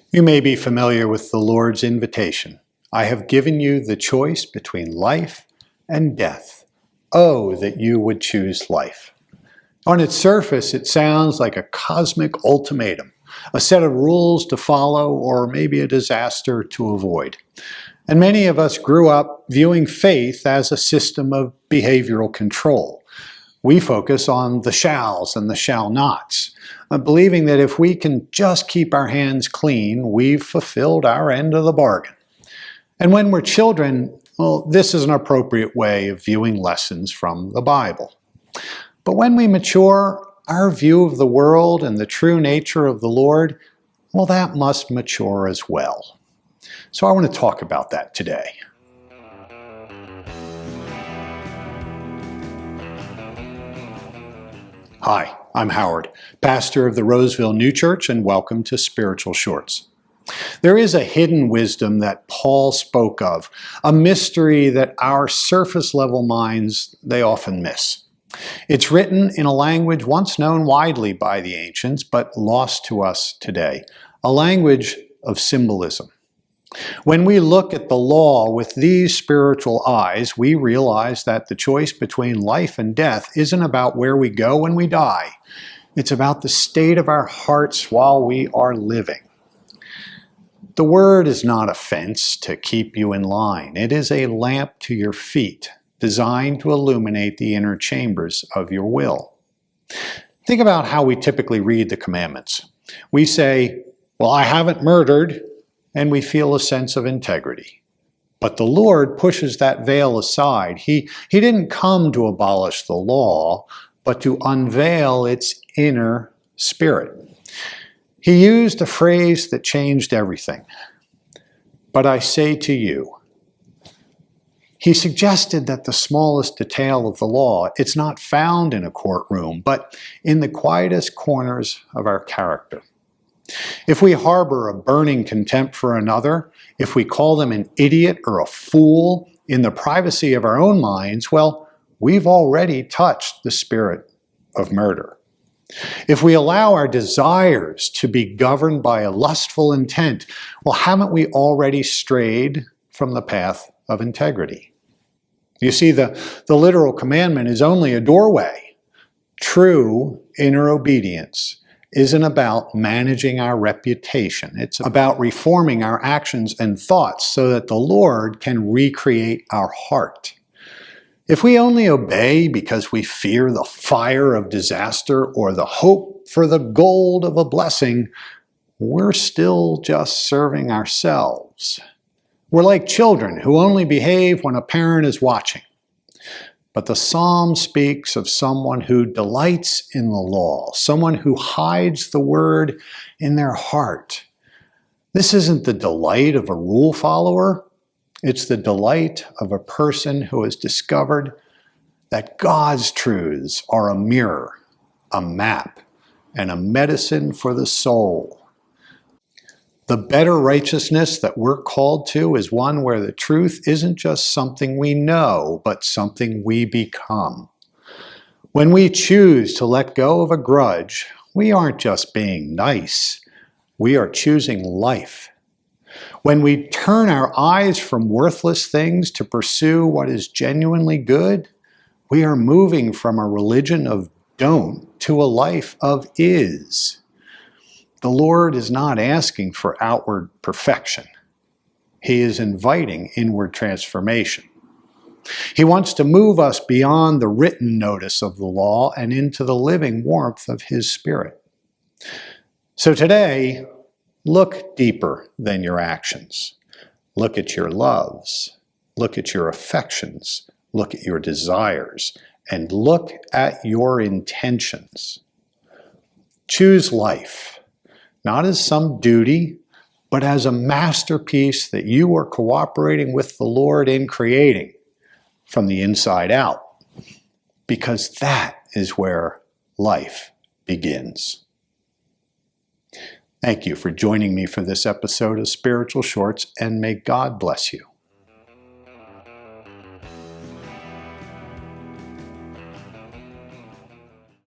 You may be familiar with the Lord's invitation. I have given you the choice between life and death. Oh, that you would choose life. On its surface, it sounds like a cosmic ultimatum, a set of rules to follow, or maybe a disaster to avoid. And many of us grew up viewing faith as a system of behavioral control. We focus on the shalls and the shall nots, believing that if we can just keep our hands clean, we've fulfilled our end of the bargain. And when we're children, well, this is an appropriate way of viewing lessons from the Bible. But when we mature, our view of the world and the true nature of the Lord, well, that must mature as well. So I want to talk about that today. Hi, I'm Howard, pastor of the Roseville New Church, and welcome to Spiritual Shorts. There is a hidden wisdom that Paul spoke of, a mystery that our surface-level minds, they often miss. It's written in a language once known widely by the ancients, but lost to us today, a language of symbolism. When we look at the law with these spiritual eyes, we realize that the choice between life and death isn't about where we go when we die. It's about the state of our hearts while we are living. The word is not a fence to keep you in line. It is a lamp to your feet, designed to illuminate the inner chambers of your will. Think about how we typically read the commandments. We say, well, I haven't murdered, and we feel a sense of integrity. But the Lord pushes that veil aside. He didn't come to abolish the law, but to unveil its inner spirit. He used a phrase that changed everything. But I say to you, he suggested that the smallest detail of the law, it's not found in a courtroom, but in the quietest corners of our character. If we harbor a burning contempt for another, if we call them an idiot or a fool in the privacy of our own minds, well, we've already touched the spirit of murder. If we allow our desires to be governed by a lustful intent, well, haven't we already strayed from the path of integrity? You see, the literal commandment is only a doorway. True inner obedience isn't about managing our reputation. It's about reforming our actions and thoughts so that the Lord can recreate our heart. If we only obey because we fear the fire of disaster or the hope for the gold of a blessing, we're still just serving ourselves. We're like children who only behave when a parent is watching. But the psalm speaks of someone who delights in the law, someone who hides the word in their heart. This isn't the delight of a rule follower. It's the delight of a person who has discovered that God's truths are a mirror, a map, and a medicine for the soul. The better righteousness that we're called to is one where the truth isn't just something we know, but something we become. When we choose to let go of a grudge, we aren't just being nice, we are choosing life. When we turn our eyes from worthless things to pursue what is genuinely good, we are moving from a religion of don't to a life of is. The Lord is not asking for outward perfection. He is inviting inward transformation. He wants to move us beyond the written notice of the law and into the living warmth of His Spirit. So today, look deeper than your actions. Look at your loves. Look at your affections. Look at your desires. And look at your intentions. Choose life. Not as some duty, but as a masterpiece that you are cooperating with the Lord in creating from the inside out, because that is where life begins. Thank you for joining me for this episode of Spiritual Shorts, and may God bless you.